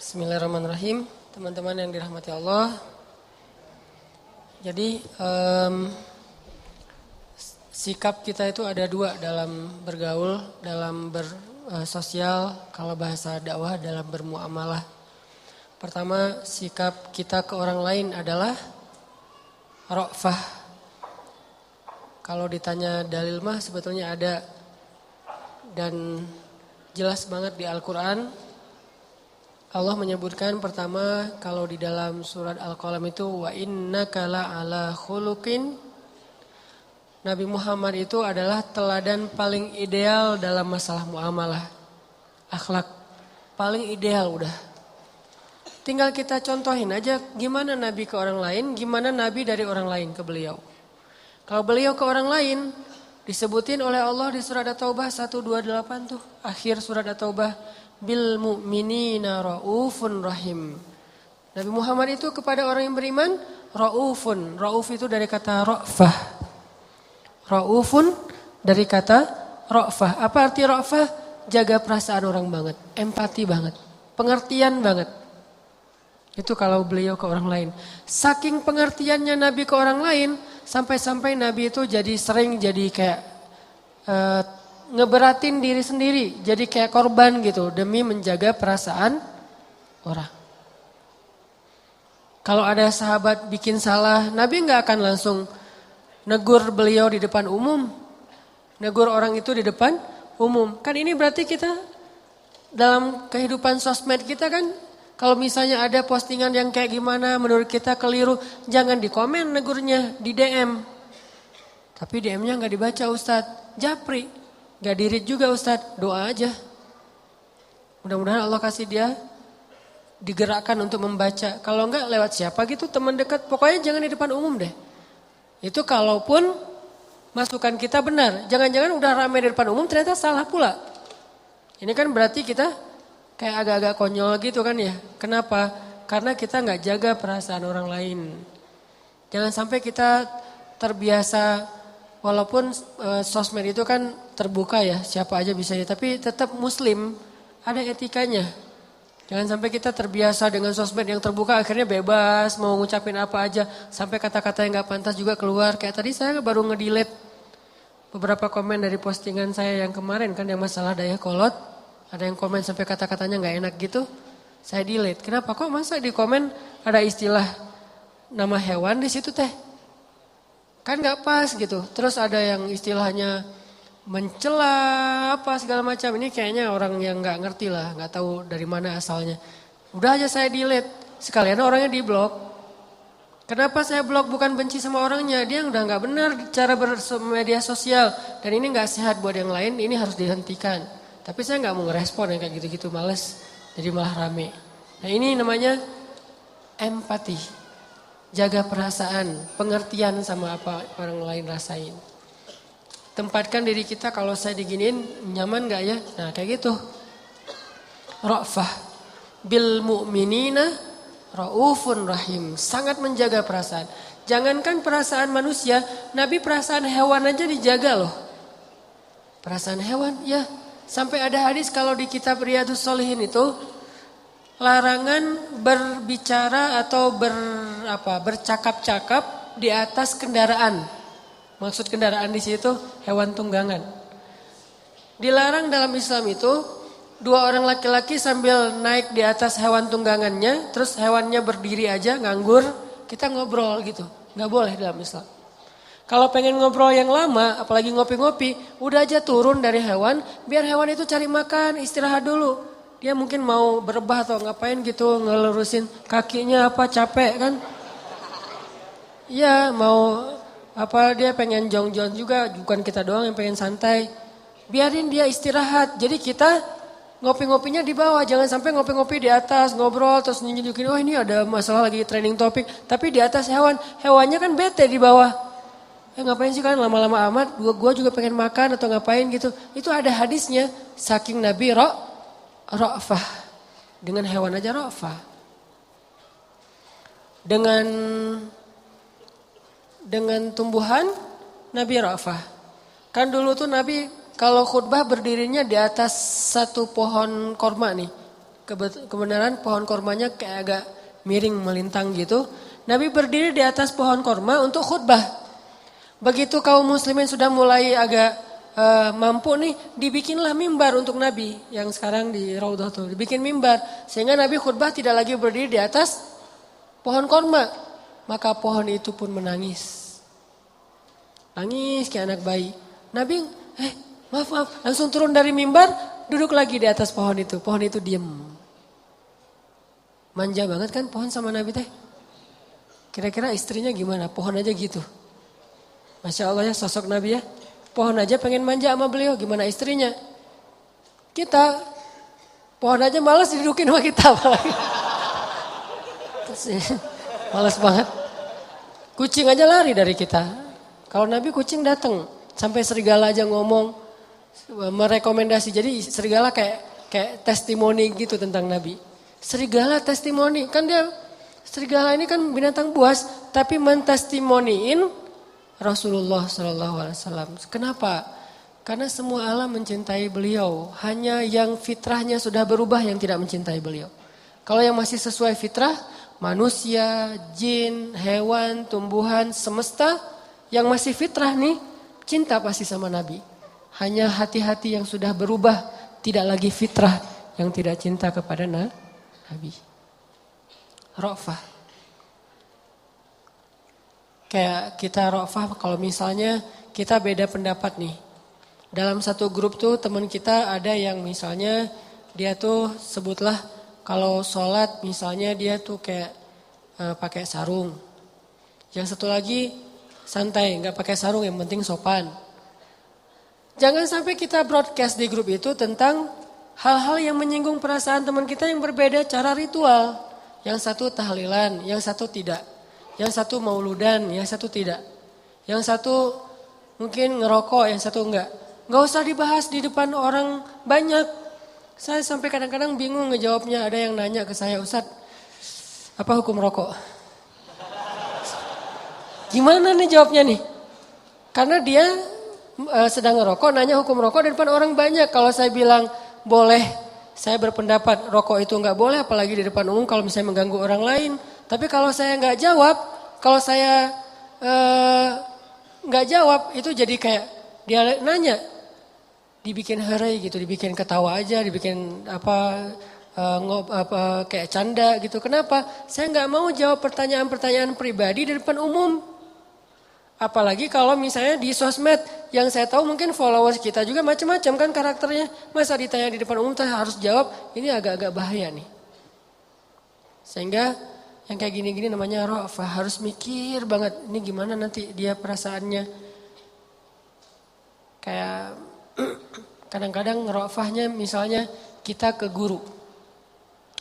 Bismillahirrahmanirrahim. Teman-teman yang dirahmati Allah. Jadi sikap kita itu ada dua dalam bergaul, dalam bersosial, kalau bahasa dakwah dalam bermuamalah. Pertama, sikap kita ke orang lain adalah ra'fah. Kalau ditanya dalil mah sebetulnya ada dan jelas banget di Al-Quran. Allah menyebutkan pertama kalau di dalam surat Al-Qalam itu wa innaka la'ala khuluqin. Nabi Muhammad itu adalah teladan paling ideal dalam masalah muamalah. Akhlak paling ideal udah. Tinggal kita contohin aja gimana Nabi ke orang lain, gimana Nabi dari orang lain ke beliau. Kalau beliau ke orang lain disebutin oleh Allah di surat At-Taubah 128 tuh, akhir surat At-Taubah. Bil mu'minina ra'ufun rahim. Nabi Muhammad itu kepada orang yang beriman ra'ufun. Ra'uf itu dari kata ra'fah. Ra'ufun dari kata ra'fah. Apa arti ra'fah? Jaga perasaan orang banget, empati banget, pengertian banget. Itu kalau beliau ke orang lain. Saking pengertiannya Nabi ke orang lain, sampai-sampai Nabi itu jadi sering jadi kayak ngeberatin diri sendiri, jadi kayak korban gitu demi menjaga perasaan orang. Kalau ada sahabat bikin salah, Nabi nggak akan langsung negur beliau di depan umum, negur orang itu di depan umum. Kan ini berarti kita dalam kehidupan sosmed kita kan, kalau misalnya ada postingan yang kayak gimana menurut kita keliru, jangan di komen negurnya, di DM. Tapi DM-nya nggak dibaca Ustadz, japri. Gak dirit juga Ustadz, doa aja. Mudah-mudahan Allah kasih dia digerakkan untuk membaca. Kalau enggak lewat siapa gitu, teman dekat. Pokoknya jangan di depan umum deh. Itu kalaupun masukan kita benar. Jangan-jangan udah ramai di depan umum ternyata salah pula. Ini kan berarti kita kayak agak-agak konyol gitu kan ya. Kenapa? Karena kita gak jaga perasaan orang lain. Jangan sampai kita terbiasa. Walaupun sosmed itu kan terbuka ya, siapa aja bisa ya. Tapi tetap muslim, ada etikanya. Jangan sampai kita terbiasa dengan sosmed yang terbuka, akhirnya bebas, mau ngucapin apa aja. Sampai kata-kata yang gak pantas juga keluar. Kayak tadi saya baru nge-delete beberapa komen dari postingan saya yang kemarin kan, yang masalah daya kolot. Ada yang komen sampai kata-katanya gak enak gitu, saya delete. Kenapa kok masa di komen ada istilah nama hewan di situ teh? Kan gak pas gitu. Terus ada yang istilahnya mencela apa segala macam. Ini kayaknya orang yang gak ngerti lah. Gak tahu dari mana asalnya. Udah aja saya delete. Sekalian orangnya di blok. Kenapa saya blok? Bukan benci sama orangnya. Dia udah gak benar cara bermedia sosial. Dan ini gak sehat buat yang lain. Ini harus dihentikan. Tapi saya gak mau ngerespon yang kayak gitu-gitu. Males. Jadi malah rame. Nah ini namanya empati. Jaga perasaan, pengertian sama apa orang lain rasain. Tempatkan diri kita kalau saya diginiin nyaman gak ya? Nah kayak gitu. Ra'fah bil mu'minina ra'ufun rahim. Sangat menjaga perasaan. Jangankan perasaan manusia, Nabi perasaan hewan aja dijaga loh. Perasaan hewan ya. Sampai ada hadis kalau di kitab Riyadhus Shalihin itu, larangan berbicara atau bercakap-cakap di atas kendaraan. Maksud kendaraan di situ hewan tunggangan. Dilarang dalam Islam itu dua orang laki-laki sambil naik di atas hewan tunggangannya, terus hewannya berdiri aja nganggur, kita ngobrol gitu. Nggak boleh dalam Islam. Kalau pengen ngobrol yang lama, apalagi ngopi-ngopi, udah aja turun dari hewan, biar hewan itu cari makan, istirahat dulu. Dia mungkin mau berebah atau ngapain gitu, ngelurusin kakinya apa, capek kan. Ya mau apa, dia pengen jong-jong juga, bukan kita doang yang pengen santai. Biarin dia istirahat, jadi kita ngopi-ngopinya di bawah. Jangan sampai ngopi-ngopi di atas, ngobrol terus nunjukin, oh ini ada masalah lagi training topik. Tapi di atas hewan, hewannya kan bete di bawah. Ngapain sih kan lama-lama amat, gua juga pengen makan atau ngapain gitu. Itu ada hadisnya, saking Nabi ra'fah. Dengan hewan aja ra'fah. Dengan tumbuhan Nabi ra'fah. Kan dulu tuh Nabi kalau khutbah berdirinya di atas satu pohon korma nih. kebenaran pohon kormanya kayak agak miring melintang gitu. Nabi berdiri di atas pohon korma untuk khutbah. Begitu kaum muslimin sudah mulai agak mampu nih, dibikinlah mimbar untuk Nabi yang sekarang di Raudhah tuh, dibikin mimbar sehingga Nabi khutbah tidak lagi berdiri di atas pohon korma. Maka pohon itu pun menangis. Nangis kayak anak bayi. Nabi, maaf, langsung turun dari mimbar, duduk lagi di atas pohon itu. Pohon itu diem. Manja banget kan pohon sama Nabi teh. Kira-kira istrinya gimana? Pohon aja gitu. Masya Allah ya sosok Nabi ya. Pohon aja pengen manja sama beliau, gimana istrinya? Kita, pohon aja malas didudukin sama kita. Malas banget. Kucing aja lari dari kita. Kalau Nabi kucing datang. Sampai serigala aja ngomong, merekomendasi. Jadi serigala kayak testimoni gitu tentang Nabi. Serigala testimoni. Kan dia, serigala ini kan binatang buas. Tapi mentestimoniin Rasulullah SAW. Kenapa? Karena semua alam mencintai beliau. Hanya yang fitrahnya sudah berubah yang tidak mencintai beliau. Kalau yang masih sesuai fitrah, manusia, jin, hewan, tumbuhan, semesta yang masih fitrah nih, cinta pasti sama Nabi. Hanya hati-hati yang sudah berubah, tidak lagi fitrah yang tidak cinta kepada Nabi. Ra'fah. Kayak kita ra'fah kalau misalnya kita beda pendapat nih. Dalam satu grup tuh teman kita ada yang misalnya dia tuh sebutlah kalau sholat misalnya dia tuh kayak pakai sarung. Yang satu lagi santai, nggak pakai sarung, yang penting sopan. Jangan sampai kita broadcast di grup itu tentang hal-hal yang menyinggung perasaan teman kita yang berbeda cara ritual. Yang satu tahlilan, yang satu tidak. Yang satu mauludan, yang satu tidak. Yang satu mungkin ngerokok, yang satu enggak. Nggak usah dibahas di depan orang banyak. Saya sampai kadang-kadang bingung ngejawabnya. Ada yang nanya ke saya, Ustadz, apa hukum rokok? Gimana nih jawabnya nih? Karena dia sedang ngerokok, nanya hukum rokok di depan orang banyak. Kalau saya bilang boleh, saya berpendapat rokok itu nggak boleh, apalagi di depan umum kalau misalnya mengganggu orang lain. Tapi kalau saya nggak jawab, kalau saya nggak jawab, itu jadi kayak dia nanya, dibikin herai gitu, dibikin ketawa aja, dibikin kayak canda gitu. Kenapa? Saya nggak mau jawab pertanyaan-pertanyaan pribadi di depan umum. Apalagi kalau misalnya di sosmed, yang saya tahu mungkin followers kita juga macam-macam kan karakternya. Masa ditanya di depan umum, saya harus jawab, ini agak-agak bahaya nih. Sehingga yang kayak gini-gini namanya ra'fah, harus mikir banget, ini gimana nanti dia perasaannya. Kayak kadang-kadang ra'fahnya misalnya kita ke guru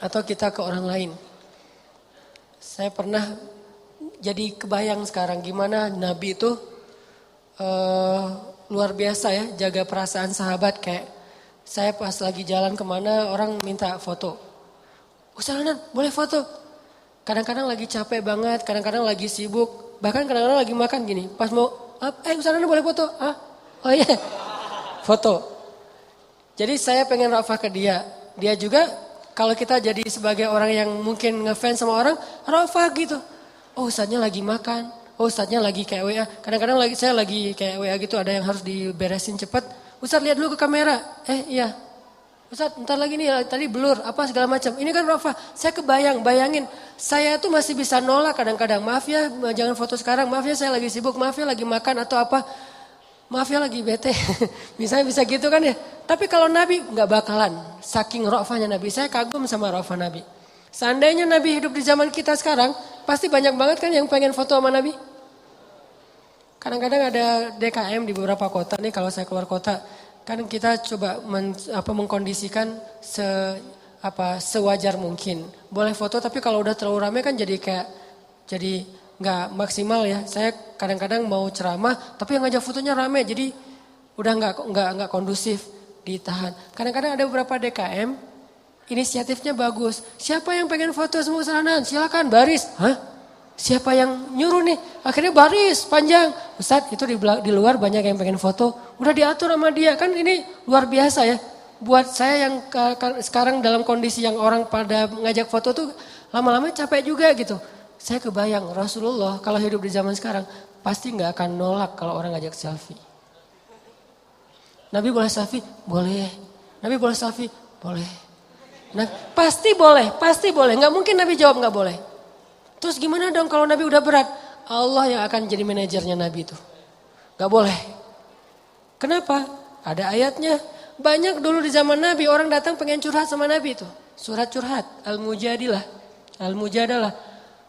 atau kita ke orang lain. Saya pernah jadi kebayang sekarang gimana Nabi itu luar biasa ya jaga perasaan sahabat. Kayak saya pas lagi jalan kemana orang minta foto. Ustaz boleh foto? Kadang-kadang lagi capek banget, kadang-kadang lagi sibuk, bahkan kadang-kadang lagi makan gini. Pas mau, Ustaz boleh foto? Oh iya, foto. Jadi saya pengen ra'fah ke dia. Dia juga kalau kita jadi sebagai orang yang mungkin ngefans sama orang, ra'fah gitu. Oh Ustaznya lagi makan, oh Ustaznya lagi kayak WA. Kadang-kadang saya lagi kayak WA gitu, ada yang harus diberesin cepet. Ustaz lihat dulu ke kamera, iya. Ustaz ntar lagi nih tadi blur apa segala macam. Ini kan ra'fah, saya bayangin. Saya tuh masih bisa nolak kadang-kadang. Maaf ya jangan foto sekarang, maaf ya saya lagi sibuk, maaf ya lagi makan atau apa. Maaf ya lagi bete, misalnya bisa gitu kan ya. Tapi kalau Nabi nggak bakalan, saking ra'fahnya Nabi. Saya kagum sama ra'fah Nabi. Seandainya Nabi hidup di zaman kita sekarang, pasti banyak banget kan yang pengen foto sama Nabi. Kadang-kadang ada DKM di beberapa kota nih kalau saya keluar kota. Kan kita coba mengkondisikan sewajar mungkin. Boleh foto tapi kalau udah terlalu ramai kan jadi nggak maksimal ya. Saya kadang-kadang mau ceramah tapi yang ngajak fotonya ramai jadi udah nggak kondusif, ditahan. Kadang-kadang ada beberapa DKM inisiatifnya bagus. Siapa yang pengen foto semua Ustaz? Silakan baris. Hah? Siapa yang nyuruh nih? Akhirnya baris panjang. Ustaz itu di luar banyak yang pengen foto. Udah diatur sama dia. Kan ini luar biasa ya. Buat saya yang sekarang dalam kondisi yang orang pada ngajak foto tuh lama-lama capek juga gitu. Saya kebayang Rasulullah kalau hidup di zaman sekarang pasti nggak akan nolak kalau orang ngajak selfie. Nabi boleh selfie? Boleh. Nabi boleh selfie? Boleh. Nah, pasti boleh. Nggak mungkin Nabi jawab nggak boleh. Terus gimana dong kalau Nabi udah berat? Allah yang akan jadi manajernya Nabi itu. Nggak boleh. Kenapa? Ada ayatnya. Banyak dulu di zaman Nabi orang datang pengen curhat sama Nabi itu. Surat curhat. Al-Mujadalah.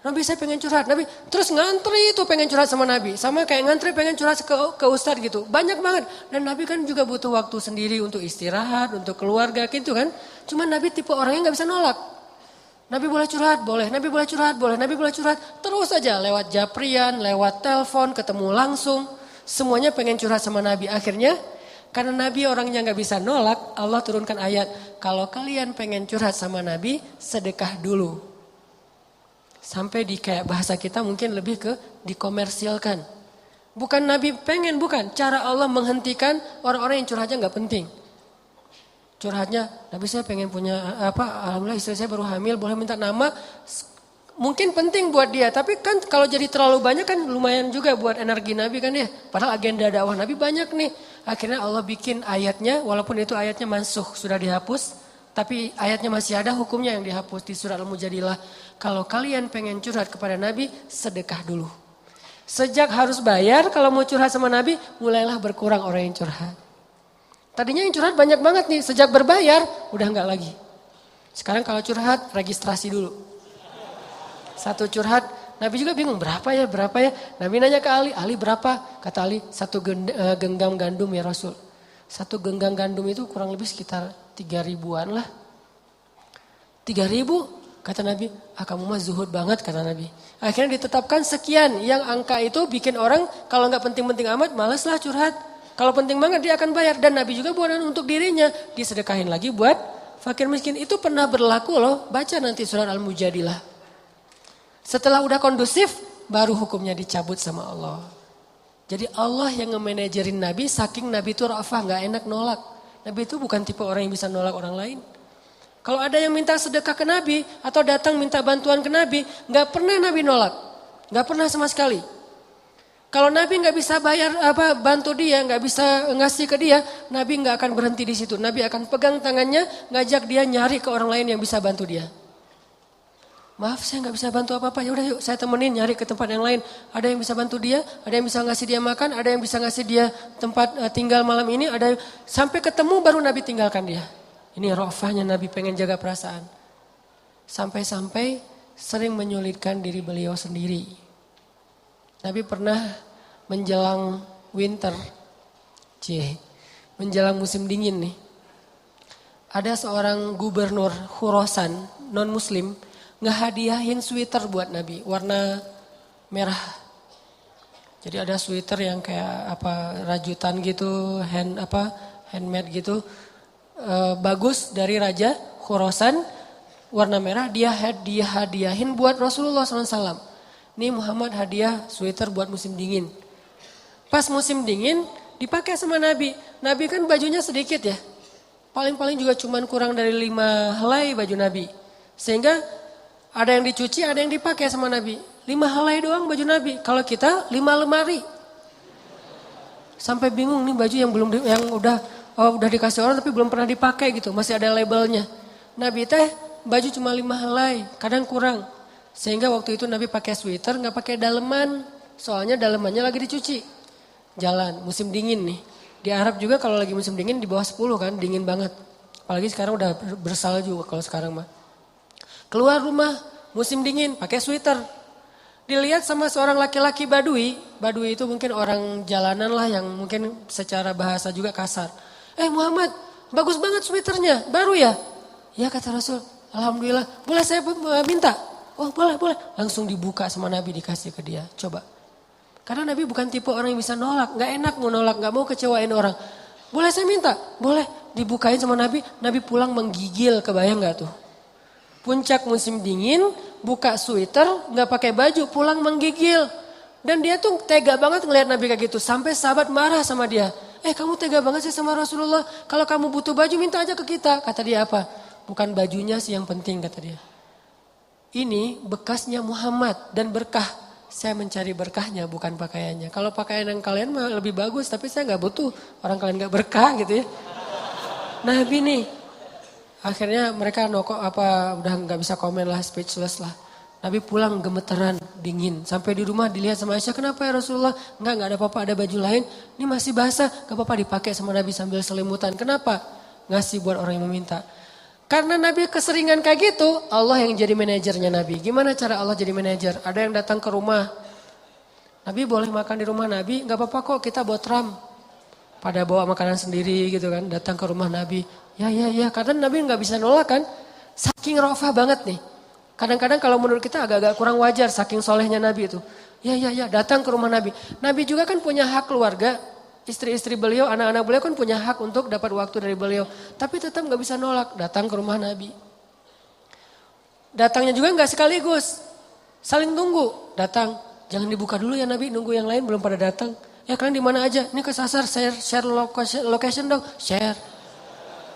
Nabi saya pengen curhat. Nabi terus ngantri itu pengen curhat sama Nabi. Sama kayak ngantri pengen curhat ke ustadz gitu. Banyak banget. Dan Nabi kan juga butuh waktu sendiri untuk istirahat, untuk keluarga gitu kan. Cuma Nabi tipe orangnya gak bisa nolak. Nabi boleh curhat, boleh. Nabi boleh curhat, boleh. Nabi boleh curhat. Terus aja lewat japrian, lewat telepon, ketemu langsung. Semuanya pengen curhat sama Nabi. Akhirnya karena Nabi orangnya gak bisa nolak, Allah turunkan ayat. Kalau kalian pengen curhat sama Nabi, sedekah dulu. Sampai di kayak bahasa kita mungkin lebih ke dikomersilkan. Bukan Nabi pengen, bukan. Cara Allah menghentikan orang-orang yang curhatnya gak penting. Curhatnya, Nabi saya pengen punya alhamdulillah istri saya baru hamil, boleh minta nama. Mungkin penting buat dia, tapi kan kalau jadi terlalu banyak kan lumayan juga buat energi Nabi kan ya. Padahal agenda dakwah Nabi banyak nih. Akhirnya Allah bikin ayatnya, walaupun itu ayatnya mansuh, sudah dihapus. Tapi ayatnya masih ada hukumnya yang dihapus di surat Al-Mujadilah. Kalau kalian pengen curhat kepada Nabi, sedekah dulu. Sejak harus bayar, kalau mau curhat sama Nabi, mulailah berkurang orang yang curhat. Tadinya yang curhat banyak banget nih, sejak berbayar, udah enggak lagi. Sekarang kalau curhat, registrasi dulu. Satu curhat, Nabi juga bingung berapa ya. Nabi nanya ke Ali berapa? Kata Ali, 1 genggam gandum ya Rasul. 1 genggam gandum itu kurang lebih sekitar 3.000-an lah. 3.000? Kata Nabi, kamu mah zuhud banget kata Nabi. Akhirnya ditetapkan sekian. Yang angka itu bikin orang kalau gak penting-penting amat malas lah curhat. Kalau penting banget dia akan bayar. Dan Nabi juga buat untuk dirinya. Disedekahin lagi buat fakir miskin. Itu pernah berlaku loh. Baca nanti surat Al-Mujadilah. Setelah udah kondusif, baru hukumnya dicabut sama Allah. Jadi Allah yang nge-manajerin Nabi, saking Nabi itu rafah, gak enak nolak. Nabi itu bukan tipe orang yang bisa nolak orang lain. Kalau ada yang minta sedekah ke Nabi atau datang minta bantuan ke Nabi, gak pernah Nabi nolak. Gak pernah sama sekali. Kalau Nabi gak bisa bayar bantu dia, gak bisa ngasih ke dia, Nabi gak akan berhenti di situ. Nabi akan pegang tangannya, ngajak dia nyari ke orang lain yang bisa bantu dia. Maaf saya gak bisa bantu apa-apa, ya udah yuk saya temenin nyari ke tempat yang lain. Ada yang bisa bantu dia, ada yang bisa ngasih dia makan, ada yang bisa ngasih dia tempat tinggal malam ini, ada yang, sampai ketemu baru Nabi tinggalkan dia. Ini rofahnya Nabi pengen jaga perasaan. Sampai-sampai sering menyulitkan diri beliau sendiri. Nabi pernah menjelang winter, menjelang musim dingin nih. Ada seorang gubernur Khurasan, non muslim, ngehadiahin sweater buat Nabi, warna merah. Jadi ada sweater yang kayak rajutan gitu, handmade gitu. Bagus dari Raja Khurasan, warna merah, dia hadiahin buat Rasulullah SAW. Ini Muhammad hadiah sweater buat musim dingin. Pas musim dingin dipakai sama Nabi. Nabi kan bajunya sedikit ya. Paling-paling juga cuman kurang dari 5 helai baju Nabi. Sehingga ada yang dicuci, ada yang dipakai sama Nabi. 5 helai doang baju Nabi. Kalau kita 5 lemari. Sampai bingung nih baju yang udah dikasih orang tapi belum pernah dipakai gitu. Masih ada labelnya. Nabi teh baju cuma 5 helai, kadang kurang. Sehingga waktu itu Nabi pakai sweater, gak pakai daleman. Soalnya dalemannya lagi dicuci. Jalan, musim dingin nih. Di Arab juga kalau lagi musim dingin di bawah 10 kan, dingin banget. Apalagi sekarang udah bersalju kalau sekarang mah. Keluar rumah, musim dingin, pakai sweater. Dilihat sama seorang laki-laki badui. Badui itu mungkin orang jalanan lah yang mungkin secara bahasa juga kasar. Muhammad, bagus banget sweaternya, baru ya? Ya kata Rasul, alhamdulillah. Boleh saya minta? Oh boleh. Langsung dibuka sama Nabi, dikasih ke dia. Coba. Karena Nabi bukan tipe orang yang bisa nolak. Gak enak mau nolak, gak mau kecewain orang. Boleh saya minta? Boleh. Dibukain sama Nabi, Nabi pulang menggigil, kebayang gak tuh? Puncak musim dingin, buka sweater, gak pakai baju, pulang menggigil. Dan dia tuh tega banget ngelihat Nabi kayak gitu. Sampai sahabat marah sama dia. kamu tega banget sih sama Rasulullah. Kalau kamu butuh baju minta aja ke kita. Kata dia apa? Bukan bajunya sih yang penting kata dia. Ini bekasnya Muhammad dan berkah. Saya mencari berkahnya bukan pakaiannya. Kalau pakaian yang kalian mah lebih bagus tapi saya gak butuh. Orang kalian gak berkah gitu ya. Nabi nih. Akhirnya mereka udah gak bisa komen lah, speechless lah. Nabi pulang gemeteran, dingin. Sampai di rumah dilihat sama Aisyah, kenapa ya Rasulullah? Gak ada apa-apa, ada baju lain. Ini masih basah, gak apa-apa dipakai sama Nabi sambil selimutan. Kenapa? Ngasih buat orang yang meminta. Karena Nabi keseringan kayak gitu, Allah yang jadi manajernya Nabi. Gimana cara Allah jadi manajer? Ada yang datang ke rumah. Nabi boleh makan di rumah Nabi, gak apa-apa kok kita buat ram. Pada bawa makanan sendiri gitu kan, datang ke rumah Nabi. Ya, karena Nabi gak bisa nolak kan. Saking rofah banget nih. Kadang-kadang kalau menurut kita agak-agak kurang wajar saking solehnya Nabi itu. Ya, datang ke rumah Nabi. Nabi juga kan punya hak keluarga. Istri-istri beliau, anak-anak beliau kan punya hak untuk dapat waktu dari beliau. Tapi tetap gak bisa nolak, datang ke rumah Nabi. Datangnya juga gak sekaligus. Saling tunggu, datang. Jangan dibuka dulu ya Nabi, nunggu yang lain belum pada datang. Ya kalian di mana aja? Ini kesasar, share location dong, share.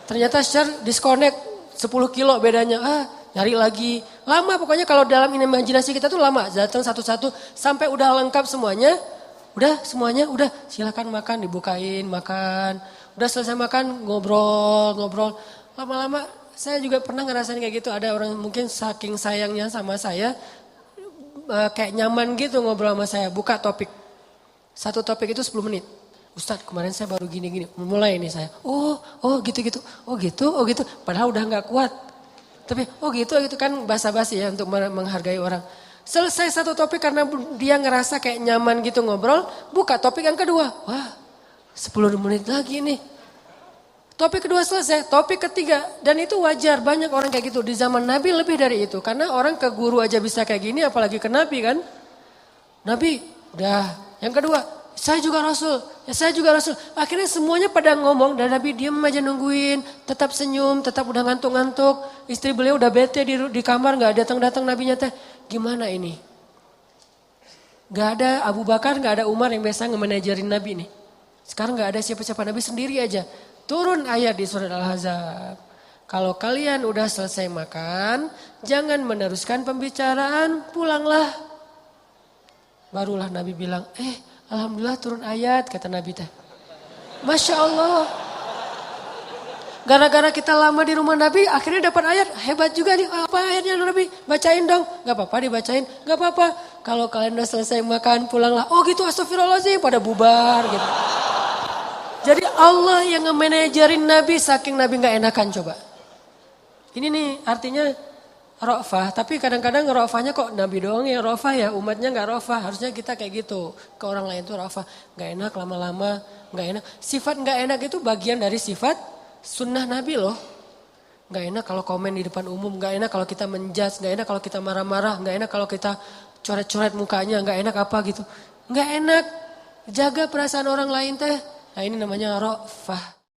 Ternyata share disconnect 10 kilo bedanya. Nyari lagi. Lama pokoknya kalau dalam imajinasi kita tuh lama. Datang satu-satu sampai udah lengkap semuanya. Udah semuanya, udah silakan makan, dibukain, makan. Udah selesai makan, ngobrol. Lama-lama saya juga pernah ngerasain kayak gitu. Ada orang mungkin saking sayangnya sama saya, kayak nyaman gitu ngobrol sama saya. Buka topik. Satu topik itu 10 menit. Ustadz kemarin saya baru gini-gini. Mulai ini saya. Oh gitu-gitu. Oh gitu. Padahal udah gak kuat. Tapi gitu kan basa-basi ya untuk menghargai orang. Selesai satu topik karena dia ngerasa kayak nyaman gitu ngobrol. Buka topik yang kedua. Wah 10 menit lagi nih. Topik kedua selesai. Topik ketiga. Dan itu wajar banyak orang kayak gitu. Di zaman Nabi lebih dari itu. Karena orang ke guru aja bisa kayak gini apalagi ke Nabi kan. Nabi udah. Yang kedua. Saya juga Rasul. Ya saya juga Rasul. Akhirnya semuanya pada ngomong. Dan Nabi diem aja nungguin. Tetap senyum. Tetap udah ngantuk-ngantuk. Istri beliau udah bete di kamar. Gak datang-datang Nabinya teh. Gimana ini? Gak ada Abu Bakar, gak ada Umar yang biasa nge-manajerin Nabi nih. Sekarang gak ada siapa-siapa, Nabi sendiri aja. Turun ayat di surat Al-Ahzab. Kalau kalian udah selesai makan, jangan meneruskan pembicaraan, pulanglah. Barulah Nabi bilang, alhamdulillah turun ayat, kata Nabi teh. Masya Allah. Gara-gara kita lama di rumah Nabi, akhirnya dapat ayat. Hebat juga nih, apa ayatnya Nabi? Bacain dong. Gak apa-apa dibacain, gak apa-apa. Kalau kalian udah selesai makan, pulanglah. Oh gitu, astagfirullahaladzim, pada bubar gitu. Jadi Allah yang nge-manajerin Nabi, saking Nabi gak enakan coba. Ini nih artinya rofah, tapi kadang-kadang rofahnya kok Nabi doang yang rofah ya, umatnya gak rofah. Harusnya kita kayak gitu, ke orang lain tuh rofah. Gak enak lama-lama, gak enak. Sifat gak enak itu bagian dari sifat sunnah Nabi loh. Gak enak kalau komen di depan umum, gak enak kalau kita menjudge, gak enak kalau kita marah-marah, gak enak kalau kita coret-coret mukanya, gak enak apa gitu. Gak enak, jaga perasaan orang lain teh. Nah ini namanya rofah.